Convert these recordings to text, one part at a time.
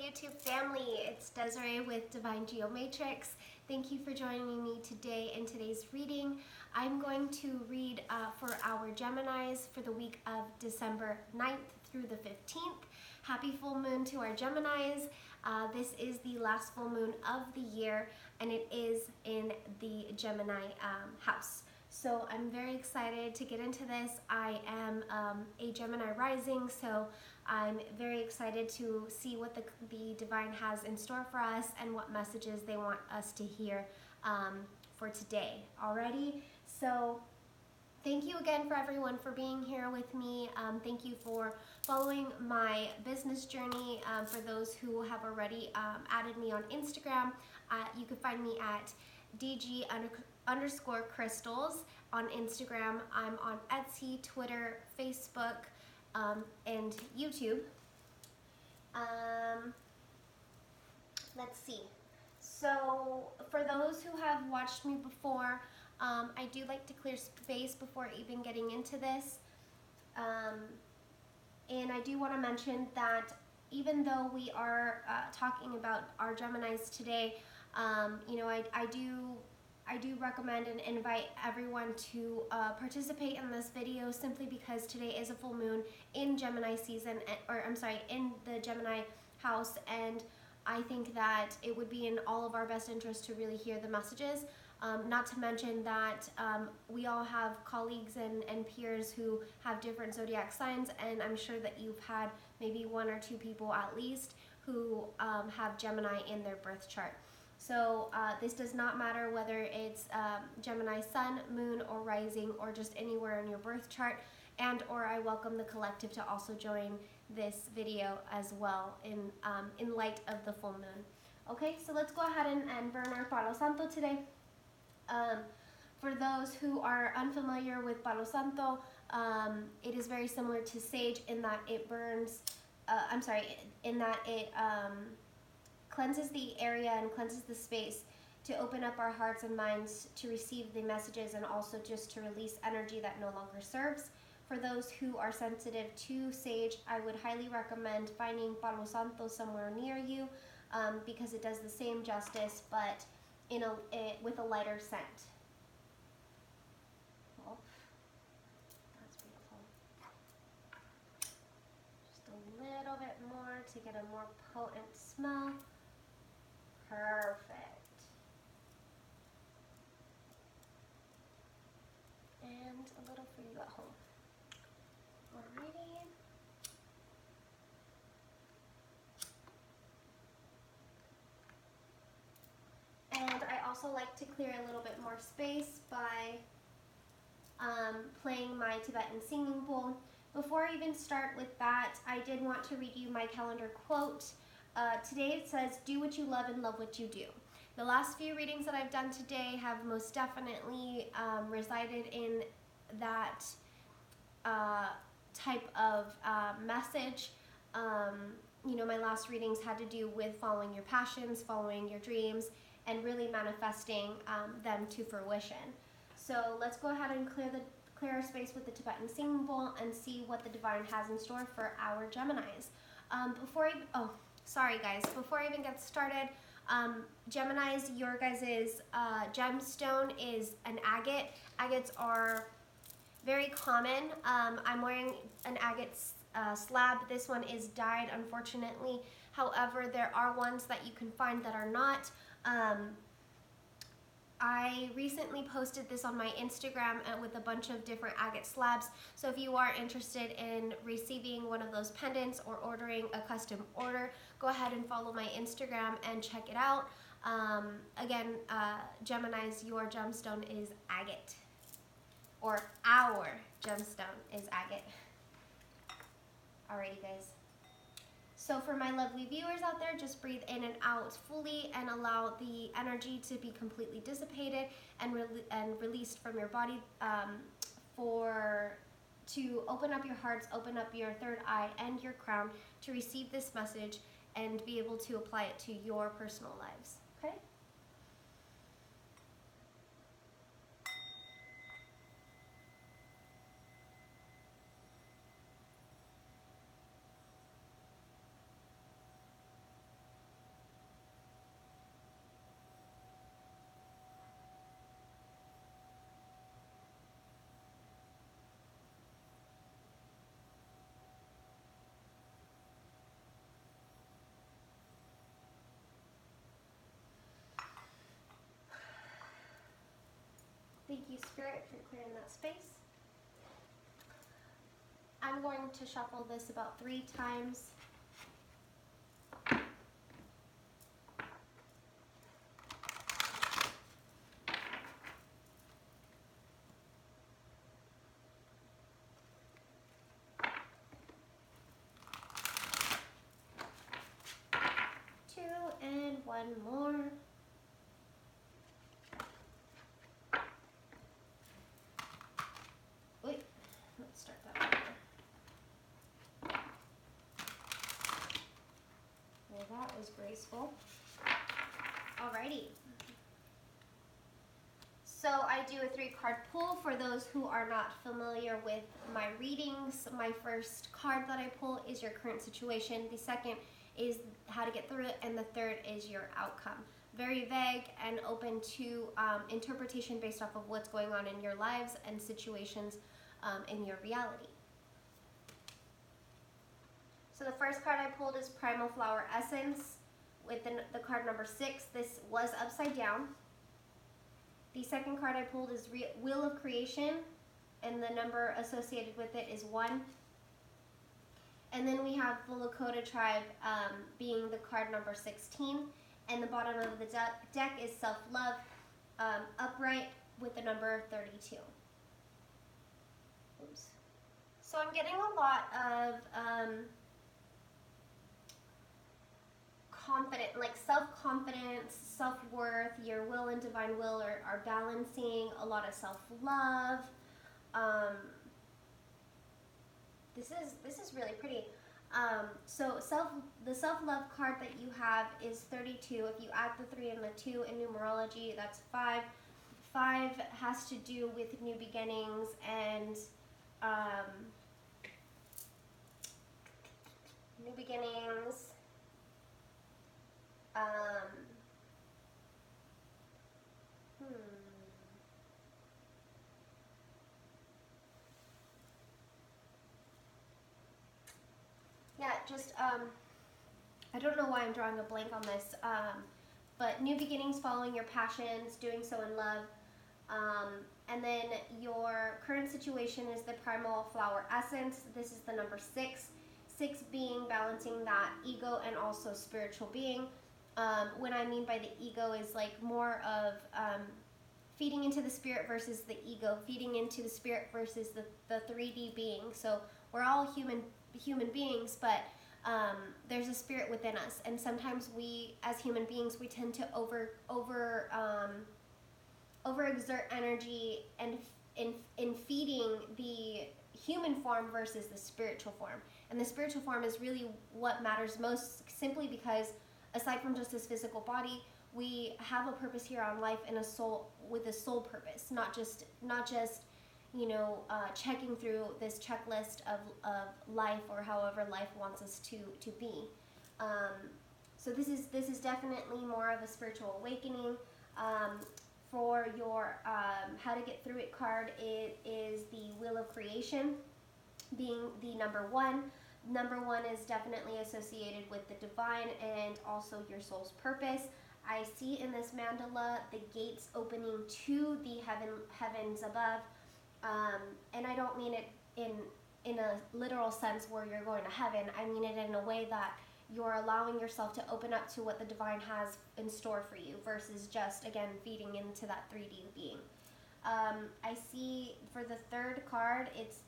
YouTube family, it's Desiree with Divine Geomatrix. Thank you for joining me today in today's reading. I'm going to read for our Geminis for the week of December 9th through the 15th. Happy full moon to our Geminis. This is the last full moon of the year and it is in the Gemini house. So I'm very excited to get into this. I am a Gemini rising, so I'm very excited to see what the Divine has in store for us and what messages they want us to hear for today. Alrighty, so thank you again for everyone for being here with me. Thank you for following my business journey. For those who have already added me on Instagram, you can find me at DG_crystals on Instagram. I'm on Etsy, Twitter, Facebook, and YouTube. Let's see. So for those who have watched me before, I do like to clear space before even getting into this. And I do want to mention that even though we are talking about our Geminis today, you know, I do recommend and invite everyone to participate in this video simply because today is a full moon in Gemini season, or I'm sorry, in the Gemini house, and I think that it would be in all of our best interest to really hear the messages. Not to mention that we all have colleagues and peers who have different zodiac signs, and I'm sure that you've had maybe one or two people at least who have Gemini in their birth chart. So this does not matter whether it's Gemini sun, moon, or rising, or just anywhere in your birth chart, and or I welcome the collective to also join this video as well in light of the full moon. Okay, so let's go ahead and burn our Palo Santo today. For those who are unfamiliar with Palo Santo, it is very similar to sage in that it burns, in that it cleanses the area and cleanses the space to open up our hearts and minds to receive the messages and also just to release energy that no longer serves. For those who are sensitive to sage, I would highly recommend finding Palo Santo somewhere near you because it does the same justice but with a lighter scent. Oh, that's beautiful. Just a little bit more to get a more potent smell. Perfect. And a little for you at home. Alrighty. And I also like to clear a little bit more space by playing my Tibetan singing bowl. Before I even start with that, I did want to read you my calendar quote. Today it says, "Do what you love and love what you do." The last few readings that I've done today have most definitely resided in that type of message. You know, my last readings had to do with following your passions, following your dreams, and really manifesting them to fruition. So let's go ahead and clear our space with the Tibetan singing bowl and see what the Divine has in store for our Geminis. Sorry guys, before I even get started, Geminis, your guys' gemstone is an agate. Agates are very common. I'm wearing an agate slab. This one is dyed, unfortunately. However, there are ones that you can find that are not. I recently posted this on my Instagram with a bunch of different agate slabs, so if you are interested in receiving one of those pendants or ordering a custom order, go ahead and follow my Instagram and check it out. Again, Geminis, your gemstone is agate, or our gemstone is agate. Alrighty guys. So for my lovely viewers out there, just breathe in and out fully and allow the energy to be completely dissipated and released from your body to open up your hearts, open up your third eye and your crown to receive this message and be able to apply it to your personal lives, okay? you, Spirit, for clearing that space. I'm going to shuffle this about 3 times. And 1 more. Wait, let's start that over. Well, that was graceful. Alrighty. So I do a 3-card pull for those who are not familiar with my readings. My first card that I pull is your current situation. The second is how to get through it, and the third is your outcome. Very vague and open to interpretation based off of what's going on in your lives and situations in your reality. So the first card I pulled is Primal Flower Essence with the card number 6. This was upside down. The second card I pulled is Wheel of Creation, and the number associated with it is 1. And then we have the Lakota tribe being the card number 16. And the bottom of the deck is Self-Love, upright with the number 32. Oops. So I'm getting a lot of confident, like self-confidence, self-worth, your will and divine will are balancing, a lot of self-love. This is really pretty. So the self-love card that you have is 32. If you add the 3 and the 2 in numerology, that's 5. 5 has to do with new beginnings and new beginnings. Yeah, just, I don't know why I'm drawing a blank on this, but new beginnings, following your passions, doing so in love. And then your current situation is the Primal Flower Essence. This is the number 6. 6 being balancing that ego and also spiritual being. What I mean by the ego is like more of feeding into the spirit versus the ego, feeding into the spirit versus the 3D being. So we're all human beings, but there's a spirit within us, and sometimes we, as human beings, we tend to overexert energy and in feeding the human form versus the spiritual form. And the spiritual form is really what matters most, simply because aside from just this physical body, we have a purpose here on life in a soul, with a soul purpose, not just you know, checking through this checklist of life, or however life wants us to be. So this is definitely more of a spiritual awakening. For your how to get through it card, it is the Wheel of Creation, being the number 1. Number 1 is definitely associated with the divine and also your soul's purpose. I see in this mandala the gates opening to the heavens above. And I don't mean it in a literal sense where you're going to heaven. I mean it in a way that you're allowing yourself to open up to what the divine has in store for you, versus just, again, feeding into that 3D being. I see for the third card, it's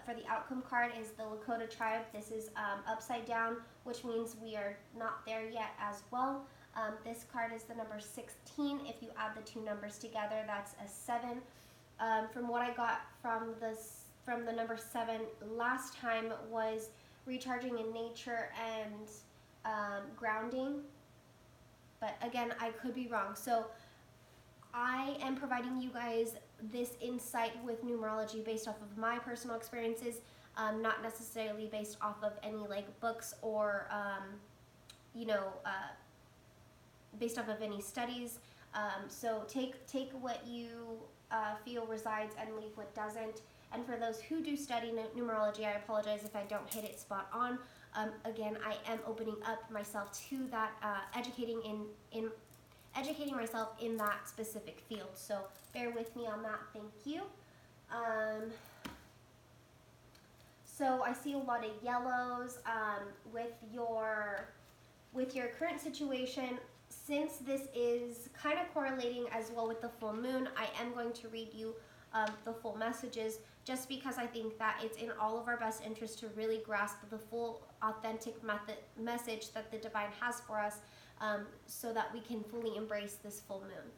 for the outcome card is the Lakota tribe. This is upside down, which means we are not there yet as well. This card is the number 16. If you add the 2 numbers together, that's a 7. From what I got from the number 7 last time was recharging in nature and grounding, but again, I could be wrong. So I am providing you guys this insight with numerology based off of my personal experiences, not necessarily based off of any like books or you know, based off of any studies. So take what you feel resides and leave what doesn't. And for those who do study numerology, I apologize if I don't hit it spot on. Again, I am opening up myself to that, educating in educating myself in that specific field. So bear with me on that. Thank you. So I see a lot of yellows with your current situation. Since this is kind of correlating as well with the full moon, I am going to read you the full messages, just because I think that it's in all of our best interest to really grasp the full authentic message that the divine has for us, so that we can fully embrace this full moon.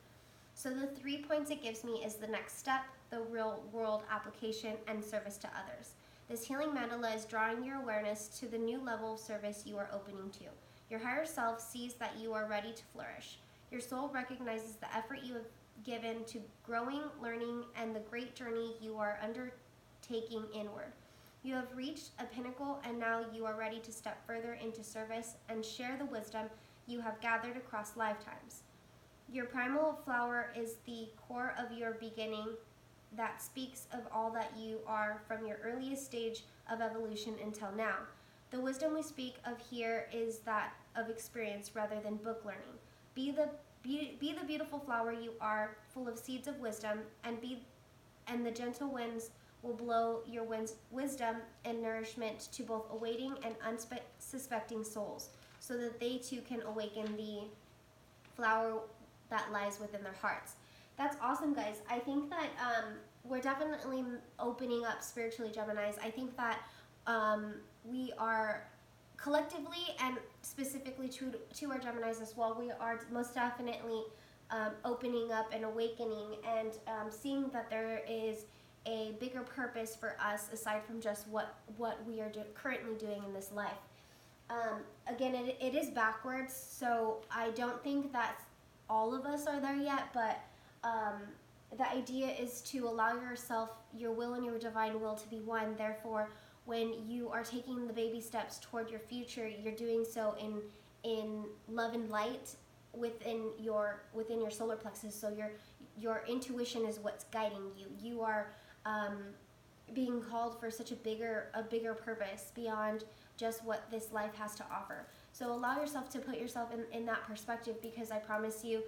So the 3 points it gives me is the next step, the real world application, and service to others. This healing mandala is drawing your awareness to the new level of service you are opening to. Your higher self sees that you are ready to flourish. Your soul recognizes the effort you have given to growing, learning, and the great journey you are undertaking inward. You have reached a pinnacle, and now you are ready to step further into service and share the wisdom you have gathered across lifetimes. Your primal flower is the core of your beginning that speaks of all that you are from your earliest stage of evolution until now. The wisdom we speak of here is that of experience rather than book learning. Be the beautiful flower you are, full of seeds of wisdom, and the gentle winds will blow your wisdom and nourishment to both awaiting and unsuspecting souls, so that they too can awaken the flower that lies within their hearts. That's awesome, guys. I think that we're definitely opening up spiritually, Geminis. I think that we are collectively, and specifically to our Geminis as well, we are most definitely opening up and awakening, and seeing that there is a bigger purpose for us aside from just what we are currently doing in this life. Again, it is backwards, so I don't think that all of us are there yet, but the idea is to allow yourself, your will and your divine will to be one. Therefore, when you are taking the baby steps toward your future, you're doing so in love and light within your solar plexus. So your intuition is what's guiding you. You are being called for such a bigger purpose beyond just what this life has to offer. So allow yourself to put yourself in that perspective, because I promise you,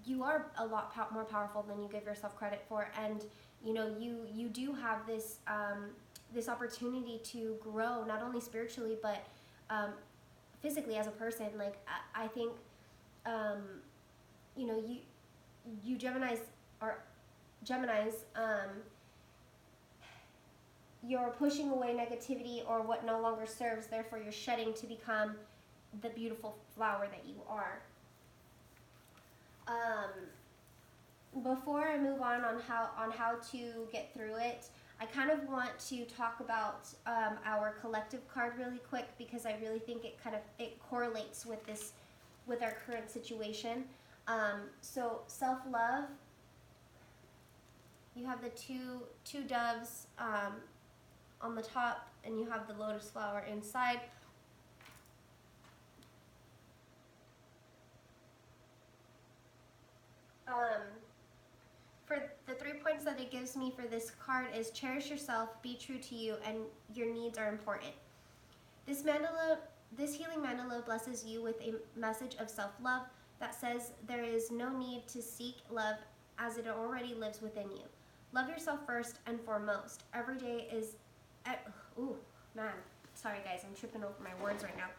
you are a lot more powerful than you give yourself credit for, and you do have this this opportunity to grow, not only spiritually but physically as a person. Like I think you Geminis you're pushing away negativity or what no longer serves. Therefore, you're shedding to become the beautiful flower that you are. Before I move on how to get through it, I kind of want to talk about our collective card really quick, because I really think it correlates with our current situation. So self-love, you have the two doves on the top, and you have the lotus flower inside. For the 3 points that it gives me for this card is cherish yourself, be true to you, and your needs are important. This healing mandala blesses you with a message of self-love that says there is no need to seek love, as it already lives within you. Love yourself first and foremost. Every day is... Ooh, man. Sorry, guys. I'm tripping over my words right now.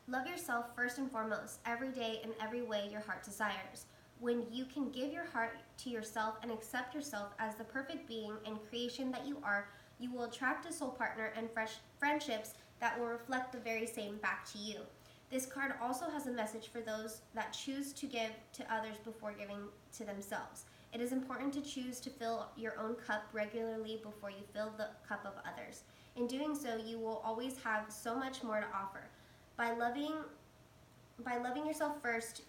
Love yourself first and foremost, every day and every way your heart desires. When you can give your heart to yourself and accept yourself as the perfect being and creation that you are, you will attract a soul partner and friendships that will reflect the very same back to you. This card also has a message for those that choose to give to others before giving to themselves. It is important to choose to fill your own cup regularly before you fill the cup of others. In doing so, you will always have so much more to offer. By loving yourself first,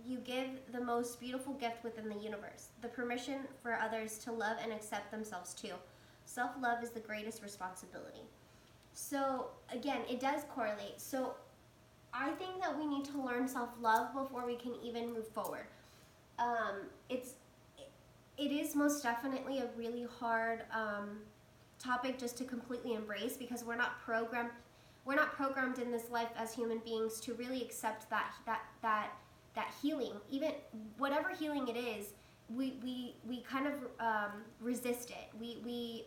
you give the most beautiful gift within the universe, the permission for others to love and accept themselves too. Self-love is the greatest responsibility. So again, it does correlate. So I think that we need to learn self-love before we can even move forward. It is most definitely a really hard topic just to completely embrace, because we're not programmed in this life as human beings to really accept that that healing, even whatever healing it is, we kind of resist it. We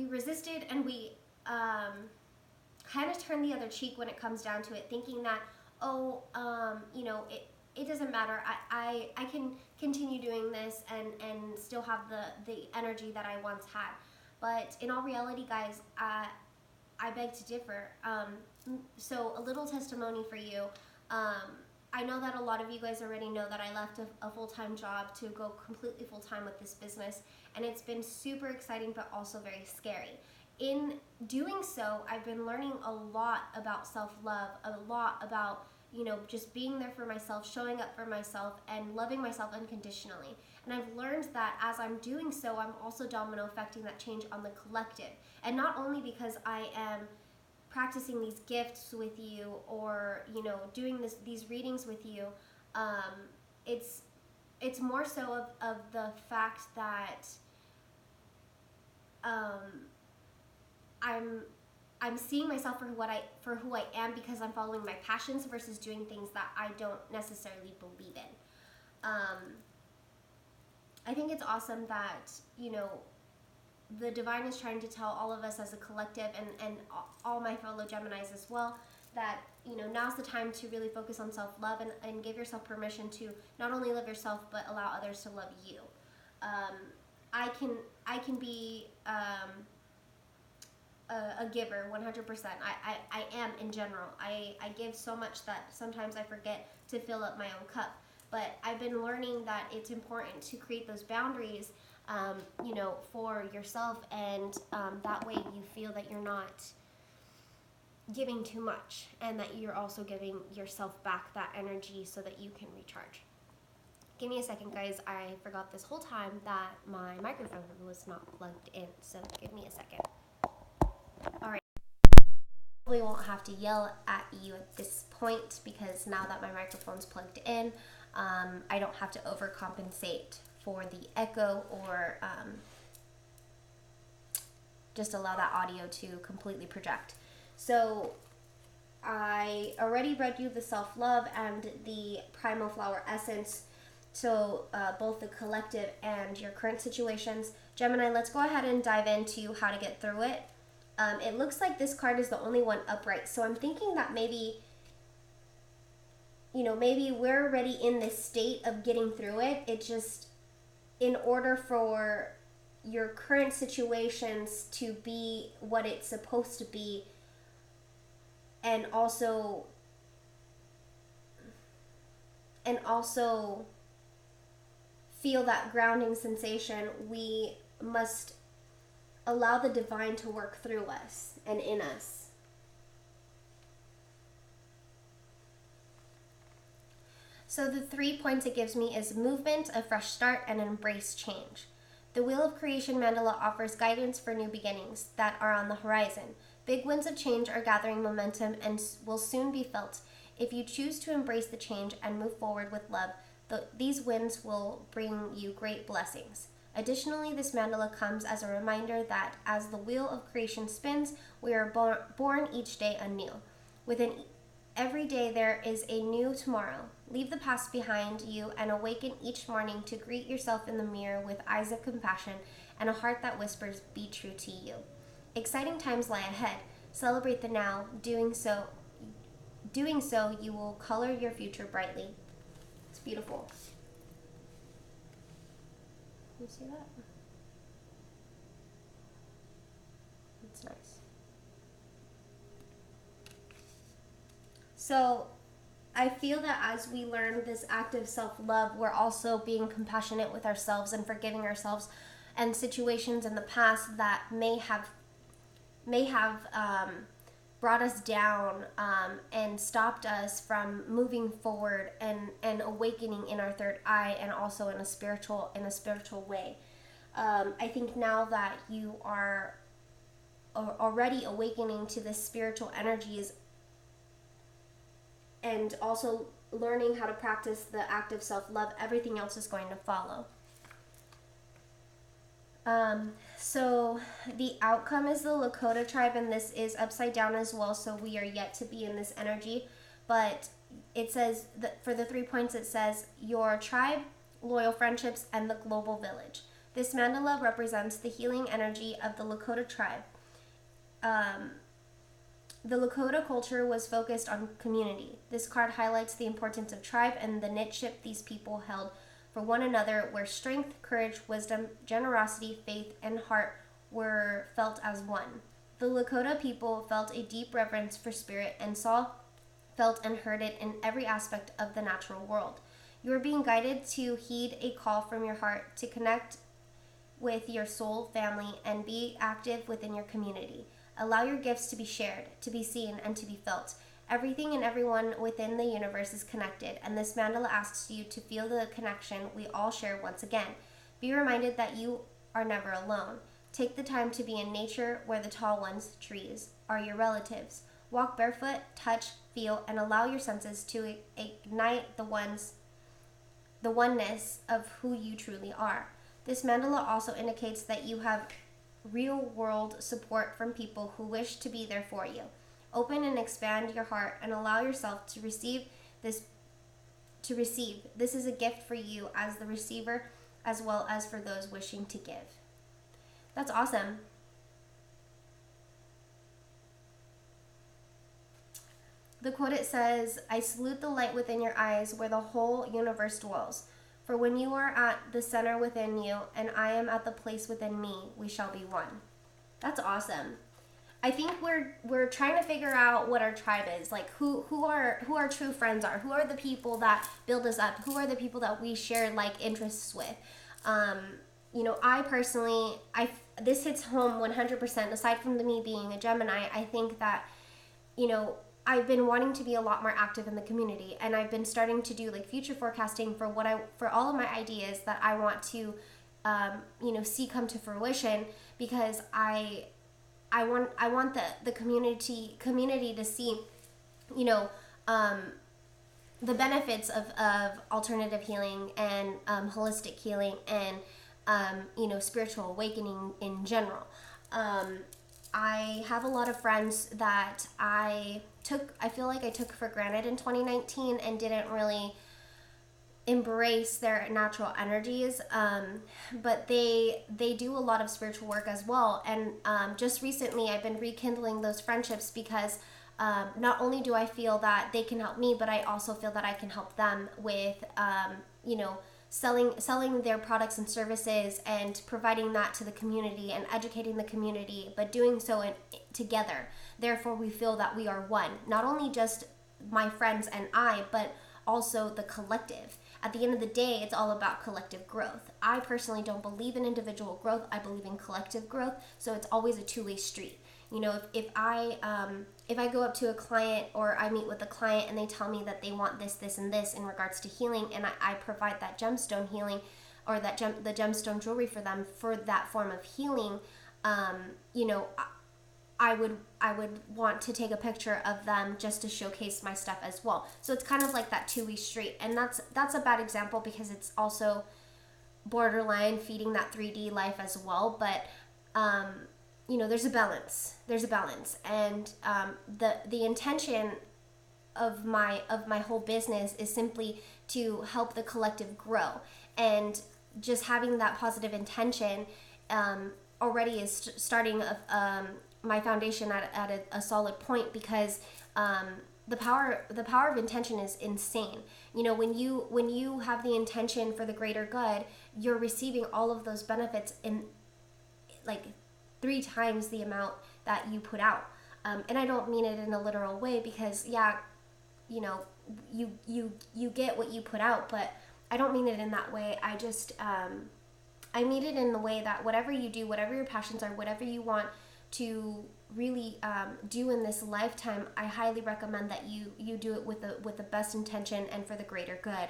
resisted, and we kind of turn the other cheek when it comes down to it, thinking that, oh, you know, it doesn't matter. I can continue doing this and still have the energy that I once had. But in all reality, guys, I beg to differ. So a little testimony for you. I know that a lot of you guys already know that I left a full-time job to go completely full-time with this business, and it's been super exciting but also very scary. In doing so, I've been learning a lot about self-love, a lot about, you know, just being there for myself, showing up for myself, and loving myself unconditionally. And I've learned that as I'm doing so, I'm also domino affecting that change on the collective. And not only because I am practicing these gifts with you, or, you know, doing these readings with you, it's more so of the fact that I'm seeing myself for who I am, because I'm following my passions versus doing things that I don't necessarily believe in. I think it's awesome that, you know, the divine is trying to tell all of us as a collective, and all my fellow Geminis as well, that, you know, now's the time to really focus on self-love and give yourself permission to not only love yourself but allow others to love you. I can be a giver 100%. I am in general. I give so much that sometimes I forget to fill up my own cup. But I've been learning that it's important to create those boundaries, you know, for yourself, and that way you feel that you're not giving too much, and that you're also giving yourself back that energy so that you can recharge. Give me a second, guys. I forgot this whole time that my microphone was not plugged in, so give me a second. All right. Probably won't have to yell at you at this point, because now that my microphone's plugged in, I don't have to overcompensate for the echo, or just allow that audio to completely project. So I already read you the self-love and the primal flower essence, so both the collective and your current situations. Gemini, let's go ahead and dive into how to get through it. It looks like this card is the only one upright, so I'm thinking that maybe, you know, maybe we're already in this state of getting through it. It just, in order for your current situations to be what it's supposed to be, and also feel that grounding sensation, we must allow the divine to work through us and in us. So the 3 points it gives me is movement, a fresh start, and embrace change. The Wheel of Creation mandala offers guidance for new beginnings that are on the horizon. Big winds of change are gathering momentum and will soon be felt. If you choose to embrace the change and move forward with love, these winds will bring you great blessings. Additionally, this mandala comes as a reminder that as the wheel of creation spins, we are born each day anew. Within every day there is a new tomorrow. Leave the past behind you and awaken each morning to greet yourself in the mirror with eyes of compassion and a heart that whispers, "Be true to you." Exciting times lie ahead. Celebrate the now. Doing so, you will color your future brightly. It's beautiful. You see that? It's nice. So I feel that as we learn this act of self-love, we're also being compassionate with ourselves and forgiving ourselves and situations in the past that may have brought us down and stopped us from moving forward and awakening in our third eye, and also in a spiritual way. I think now that you are already awakening to the spiritual energies and also learning how to practice the act of self-love, everything else is going to follow. So the outcome is the Lakota tribe, and this is upside down as well, so we are yet to be in this energy. but it says that for the 3 points, it says your tribe, loyal friendships, and the global village. This mandala represents the healing energy of the Lakota tribe. The Lakota culture was focused on community. This card highlights the importance of tribe and the knitship these people held for one another, where strength, courage, wisdom, generosity, faith, and heart were felt as one. The Lakota people felt a deep reverence for spirit and saw, felt, and heard it in every aspect of the natural world. You are being guided to heed a call from your heart to connect with your soul family and be active within your community. Allow your gifts to be shared, to be seen, and to be felt. Everything and everyone within the universe is connected, and this mandala asks you to feel the connection we all share once again. Be reminded that you are never alone. Take the time to be in nature where the tall ones, trees, are your relatives. Walk barefoot, touch, feel, and allow your senses to ignite the oneness of who you truly are. This mandala also indicates that you have real-world support from people who wish to be there for you. Open and expand your heart and allow yourself to receive this. This is a gift for you as the receiver, as well as for those wishing to give. That's awesome. The quote, it says, I salute the light within your eyes where the whole universe dwells. For when you are at the center within you, and I am at the place within me, we shall be one. That's awesome. I think we're trying to figure out what our tribe is, like who our true friends are, who are the people that build us up, who are the people that we share like interests with. I personally, this hits home 100%. Aside from me being a Gemini, I think that, I've been wanting to be a lot more active in the community, and I've been starting to do like future forecasting for all of my ideas that I want to, see come to fruition, because I want the community to see, the benefits of alternative healing and holistic healing and spiritual awakening in general. I have a lot of friends that I feel like I took for granted in 2019 and didn't really embrace their natural energies, but they do a lot of spiritual work as well. And just recently I've been rekindling those friendships because not only do I feel that they can help me, but I also feel that I can help them with selling their products and services and providing that to the community and educating the community, but doing so together. Therefore, we feel that we are one. Not only just my friends and I, but also the collective. At the end of the day, it's all about collective growth. I personally don't believe in individual growth. I believe in collective growth. So it's always a two-way street. If I go up to a client or I meet with a client and they tell me that they want this, this, and this in regards to healing, and I provide that gemstone healing or the gemstone jewelry for them for that form of healing, I would want to take a picture of them just to showcase my stuff as well. So it's kind of like that two-way street, and that's a bad example because it's also borderline feeding that 3D life as well. But there's a balance. And the intention of my whole business is simply to help the collective grow, and just having that positive intention already is starting my foundation at a solid point, because the power of intention is insane. When you have the intention for the greater good, you're receiving all of those benefits in like 3 times the amount that you put out. And I don't mean it in a literal way, because you get what you put out, but I don't mean it in that way. I just I mean it in the way that whatever you do, whatever your passions are, whatever you want to really do in this lifetime, I highly recommend that you do it with the best intention and for the greater good.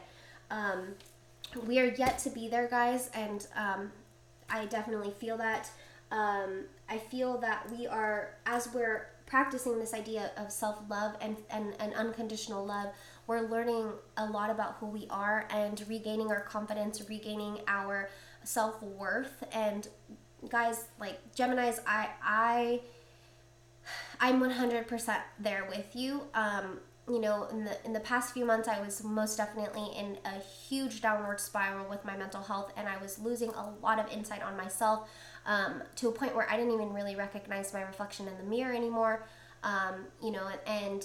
We are yet to be there, guys, and I definitely feel that. I feel that we are, as we're practicing this idea of self-love and unconditional love, we're learning a lot about who we are and regaining our confidence, regaining our self-worth. And guys, like Geminis, I'm 100% there with you. you know, in the past few months, I was most definitely in a huge downward spiral with my mental health, and I was losing a lot of insight on myself, to a point where I didn't even really recognize my reflection in the mirror anymore. You know, and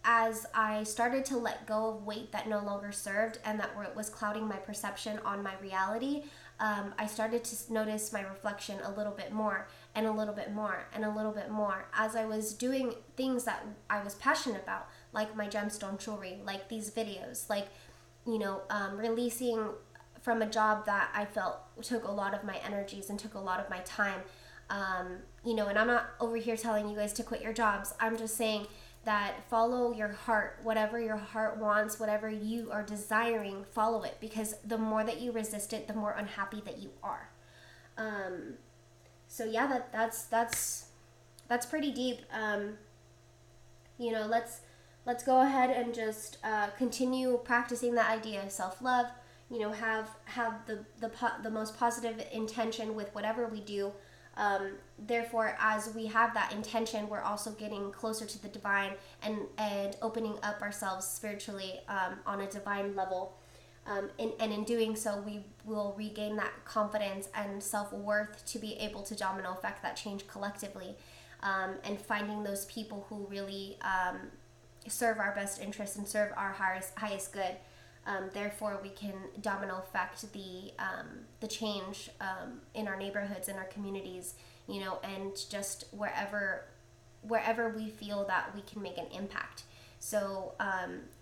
as I started to let go of weight that no longer served and that was clouding my perception on my reality, I started to notice my reflection a little bit more and a little bit more and a little bit more as I was doing things that I was passionate about, like my gemstone jewelry, like these videos, like, you know, releasing from a job that I felt took a lot of my energies and took a lot of my time. You know, and I'm not over here telling you guys to quit your jobs. I'm just saying that follow your heart, whatever your heart wants, whatever you are desiring, follow it, because the more that you resist it, the more unhappy that you are. So yeah, that's pretty deep. You know, let's go ahead and just continue practicing that idea of self-love. You know, have the most positive intention with whatever we do. Therefore, as we have that intention, we're also getting closer to the divine and opening up ourselves spiritually, on a divine level. And in doing so, we will regain that confidence and self-worth to be able to domino effect that change collectively, and finding those people who really serve our best interests and serve our highest good. Therefore, we can domino effect the change in our neighborhoods, in our communities, you know, and just wherever we feel that we can make an impact. So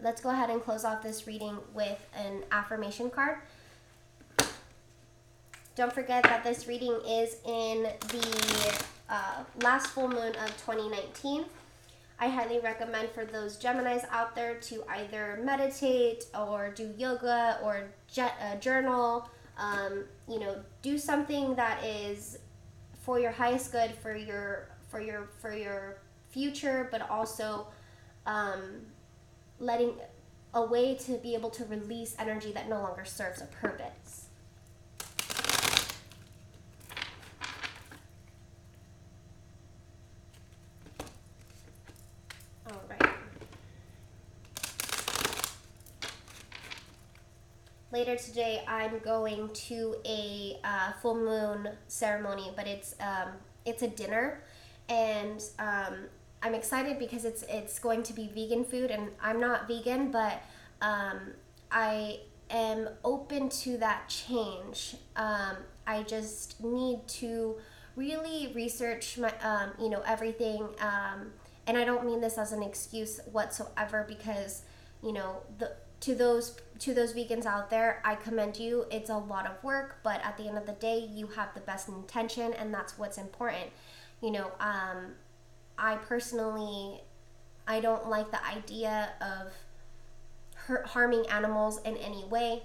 let's go ahead and close off this reading with an affirmation card. Don't forget that this reading is in the last full moon of 2019. I highly recommend for those Geminis out there to either meditate or do yoga or journal. You know, do something that is for your highest good, for your future, but also letting a way to be able to release energy that no longer serves a purpose. Later today, I'm going to a full moon ceremony, but it's a dinner, and I'm excited because it's going to be vegan food, and I'm not vegan, but I am open to that change. I just need to really research my you know, everything, and I don't mean this as an excuse whatsoever, because, you know, to those vegans out there, I commend you. It's a lot of work, but at the end of the day, you have the best intention, and that's what's important. You know, I personally, I don't like the idea of harming animals in any way,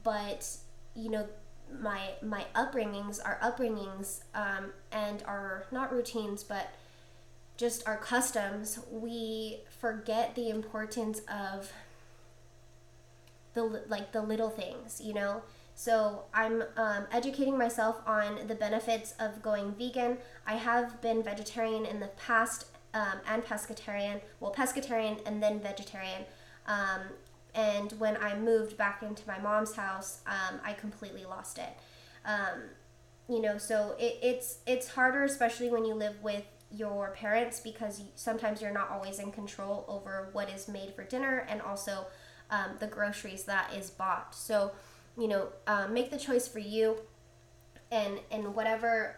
but, you know, my upbringings, and our, not routines, but just our customs, we forget the importance of the little things, you know. So I'm educating myself on the benefits of going vegan. I have been vegetarian in the past, and pescatarian. Well, pescatarian and then vegetarian. And when I moved back into my mom's house, I completely lost it. You know, so it's harder, especially when you live with your parents, because sometimes you're not always in control over what is made for dinner, and also the groceries that is bought. So, you know, make the choice for you, and whatever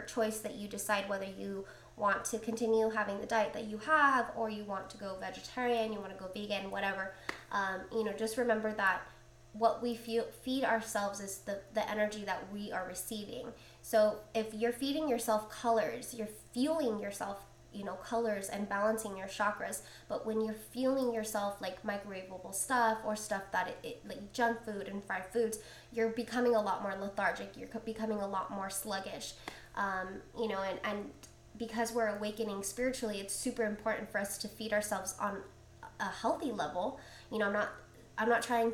choice that you decide, whether you want to continue having the diet that you have, or you want to go vegetarian, you want to go vegan, whatever, you know, just remember that what we feed ourselves is the energy that we are receiving. So if you're feeding yourself colors, you're fueling yourself, you know, colors and balancing your chakras. But when you're fueling yourself like microwavable stuff, or stuff that like junk food and fried foods, you're becoming a lot more lethargic. You're becoming a lot more sluggish. You know, and because we're awakening spiritually, it's super important for us to feed ourselves on a healthy level. You know, I'm not trying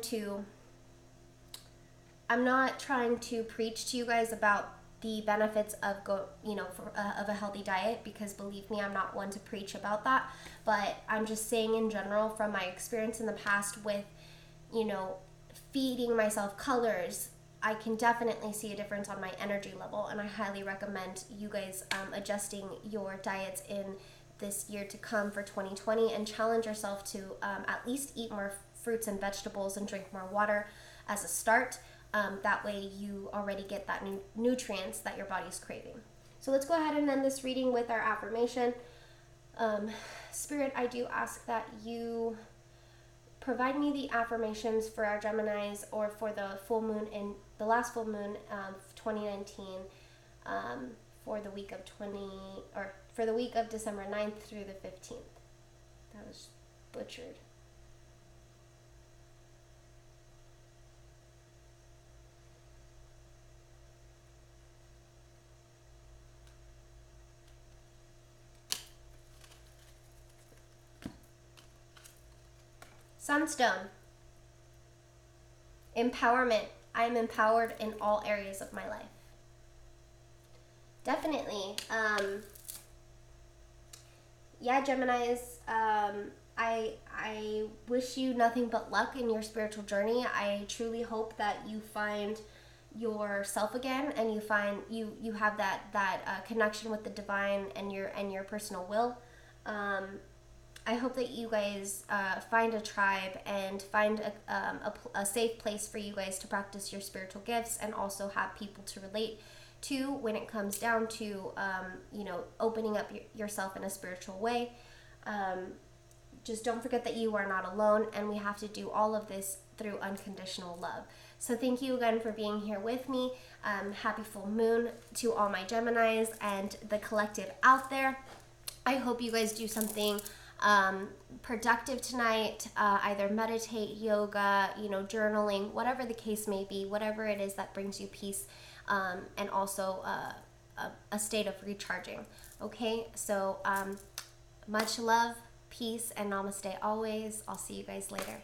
to preach to you guys about the benefits of of a healthy diet, because believe me, I'm not one to preach about that, but I'm just saying in general from my experience in the past with, feeding myself colors, I can definitely see a difference on my energy level, and I highly recommend you guys adjusting your diets in this year to come for 2020, and challenge yourself to at least eat more fruits and vegetables and drink more water as a start. That way you already get that nutrients that your body's craving. So let's go ahead and end this reading with our affirmation. Spirit, I do ask that you provide me the affirmations for our Geminis, or for the full moon in the last full moon of 2019, for the week of December 9th through the 15th. That was butchered. Sunstone. Empowerment. I am empowered in all areas of my life. Definitely. Yeah, Geminis, I wish you nothing but luck in your spiritual journey. I truly hope that you find yourself again, and you find you have that connection with the divine and your personal will. I hope that you guys find a tribe and find a safe place for you guys to practice your spiritual gifts, and also have people to relate to when it comes down to opening up yourself in a spiritual way. Just don't forget that you are not alone, and we have to do all of this through unconditional love. So thank you again for being here with me. Happy full moon to all my Geminis and the collective out there. I hope you guys do something productive tonight, either meditate, yoga, journaling, whatever the case may be, whatever it is that brings you peace, and also a state of recharging. Okay, so much love, peace, and namaste always. I'll see you guys later.